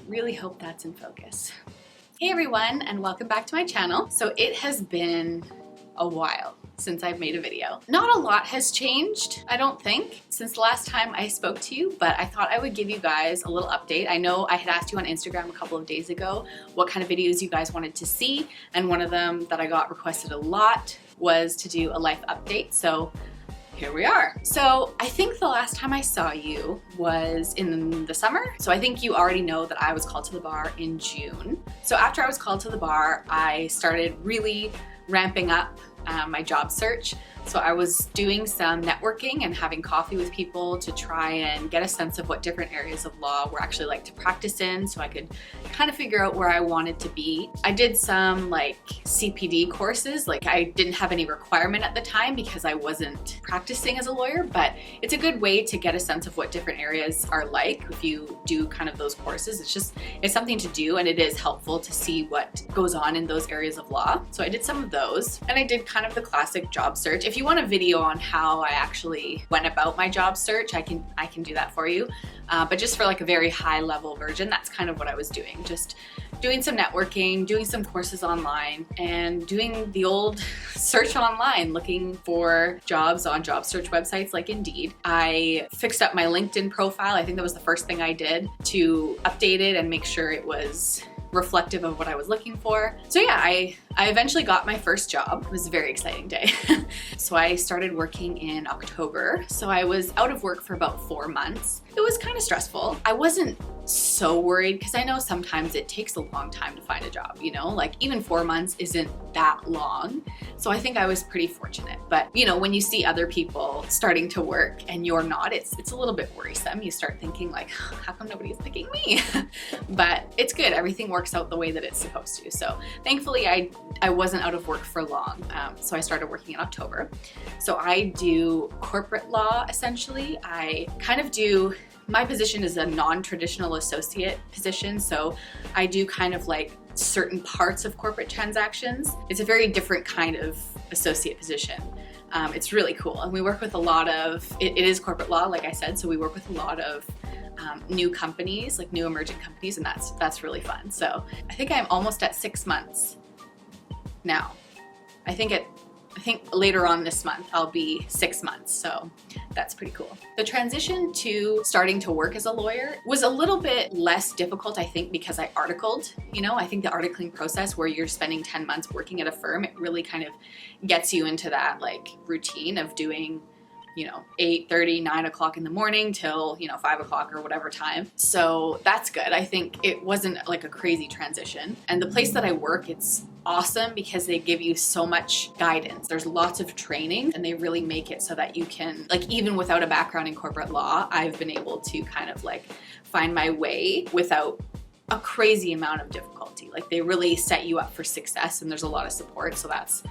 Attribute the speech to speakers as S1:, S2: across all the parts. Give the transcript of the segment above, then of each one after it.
S1: really hope that's in focus. Hey everyone, and welcome back to my channel. So it has been a while since I've made a video. Not a lot has changed, I don't think, since the last time I spoke to you, but I thought I would give you guys a little update. I know I had asked you on Instagram a couple of days ago what kind of videos you guys wanted to see, and one of them that I got requested a lot was to do a life update. So here we are. So I think the last time I saw you was in the summer. So I think you already know that I was called to the bar in June. So after I was called to the bar, I started really ramping up my job search. So I was doing some networking and having coffee with people to try and get a sense of what different areas of law were actually like to practice in, so I could kind of figure out where I wanted to be. I did some like CPD courses. Like I didn't have any requirement at the time because I wasn't practicing as a lawyer, but it's a good way to get a sense of what different areas are like if you do kind of those courses. It's something to do, and it is helpful to see what goes on in those areas of law. So I did some of those, and I did kind of the classic job search. If you want a video on how I actually went about my job search, I can do that for you. But just for like a very high level version, that's kind of what I was doing. Just doing some networking, doing some courses online, and doing the old search online, looking for jobs on job search websites like Indeed. I fixed up my LinkedIn profile. I think that was the first thing I did to update it and make sure it was reflective of what I was looking for. So yeah, I eventually got my first job. It was a very exciting day. So I started working in October. So I was out of work for about 4 months. It was kind of stressful. I wasn't so worried because I know sometimes it takes a long time to find a job, you know, like even 4 months isn't that long. So I think I was pretty fortunate. But you know, when you see other people starting to work and you're not, it's a little bit worrisome. You start thinking like, how come nobody's picking me? But it's good. Everything works out the way that it's supposed to. So thankfully I wasn't out of work for long. So I started working in October. So I do corporate law essentially. I kind of do, my position is a non-traditional associate position. So I do kind of like certain parts of corporate transactions. It's a very different kind of associate position. It's really cool. And we work with a lot of, it is corporate law, like I said, so we work with a lot of new companies, like new emerging companies, and that's really fun. So I think I'm almost at 6 months now. I think later on this month I'll be 6 months, so that's pretty cool. The transition to starting to work as a lawyer was a little bit less difficult, I think, because I articled. You know, I think the articling process where you're spending 10 months working at a firm, it really kind of gets you into that like routine of doing, you know, 8:30, 9 o'clock in the morning till, you know, 5 o'clock or whatever time. So that's good. I think it wasn't like a crazy transition. And the place that I work, it's awesome because they give you so much guidance. There's lots of training, and they really make it so that you can, like, even without a background in corporate law, I've been able to kind of like find my way without a crazy amount of difficulty. Like they really set you up for success, and there's a lot of support. So that's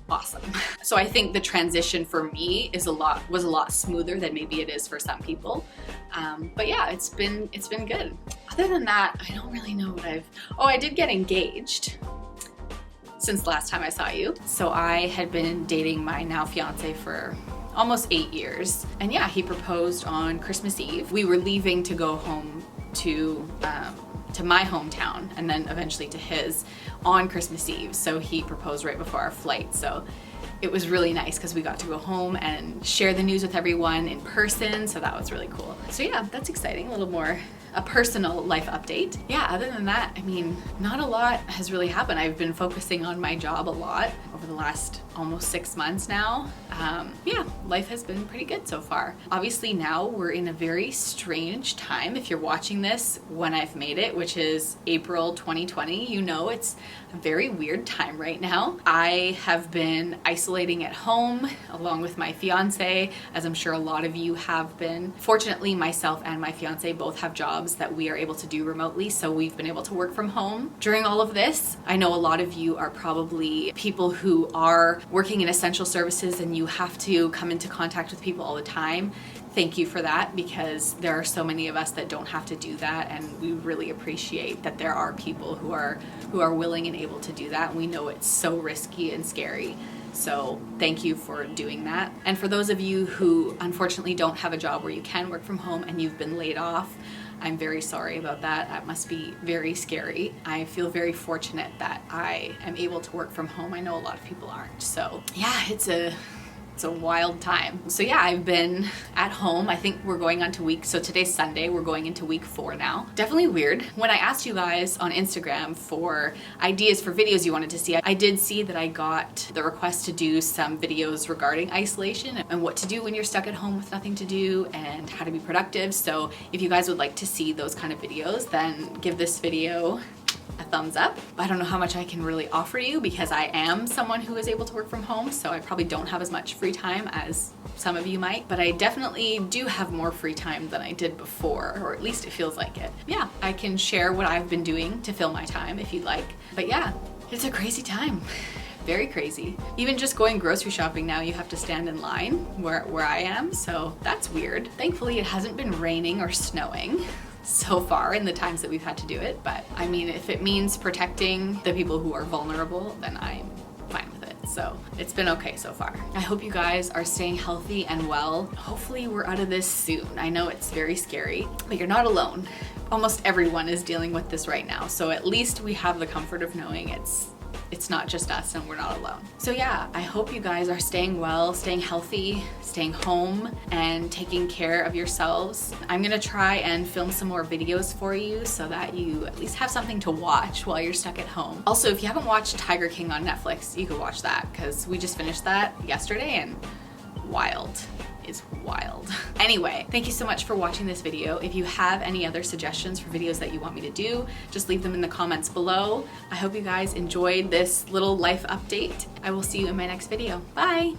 S1: awesome. So I think the transition for me was a lot smoother than maybe it is for some people. But yeah, it's been good. Other than that, I don't really know what I did get engaged since the last time I saw you. So I had been dating my now fiance for almost 8 years. And yeah, he proposed on Christmas Eve. We were leaving to go home to my hometown and then eventually to his on Christmas Eve. So he proposed right before our flight. So it was really nice because we got to go home and share the news with everyone in person. So that was really cool. So yeah, that's exciting. A little more a personal life update. Yeah, other than that, I mean, not a lot has really happened. I've been focusing on my job a lot over the last almost 6 months now. Yeah, life has been pretty good so far. Obviously now we're in a very strange time. If you're watching this when I've made it, which is April 2020, you know it's a very weird time right now. I have been isolating at home along with my fiance, as I'm sure a lot of you have been. Fortunately, myself and my fiance both have jobs that we are able to do remotely, so we've been able to work from home during all of this. I know a lot of you are probably people who are working in essential services and you have to come into contact with people all the time. Thank you for that, because there are so many of us that don't have to do that, and we really appreciate that there are people who are willing and able to do that. We know it's so risky and scary. So thank you for doing that. And for those of you who unfortunately don't have a job where you can work from home and you've been laid off, I'm very sorry about that. That must be very scary. I feel very fortunate that I am able to work from home. I know a lot of people aren't. So yeah, it's a wild time. So yeah, I've been at home. I think we're going on to so today's Sunday, we're going into week 4 now. Definitely weird. When I asked you guys on Instagram for ideas for videos you wanted to see, I did see that I got the request to do some videos regarding isolation and what to do when you're stuck at home with nothing to do and how to be productive. So if you guys would like to see those kind of videos, then give this video a thumbs up. I don't know how much I can really offer you because I am someone who is able to work from home, so I probably don't have as much free time as some of you might, but I definitely do have more free time than I did before, or at least it feels like it. Yeah, I can share what I've been doing to fill my time if you'd like. But yeah, it's a crazy time. Very crazy. Even just going grocery shopping now, you have to stand in line where I am, so that's weird. Thankfully, it hasn't been raining or snowing so far in the times that we've had to do it, but I mean, if it means protecting the people who are vulnerable, then I'm fine with it. So it's been okay so far. I hope you guys are staying healthy and well. Hopefully we're out of this soon. I know it's very scary, but you're not alone. Almost everyone is dealing with this right now, so at least we have the comfort of knowing it's not just us and we're not alone. So yeah, I hope you guys are staying well, staying healthy, staying home, and taking care of yourselves. I'm gonna try and film some more videos for you so that you at least have something to watch while you're stuck at home. Also, if you haven't watched Tiger King on Netflix, you could watch that because we just finished that yesterday and wild is wild. Anyway, thank you so much for watching this video. If you have any other suggestions for videos that you want me to do, just leave them in the comments below. I hope you guys enjoyed this little life update. I will see you in my next video. Bye!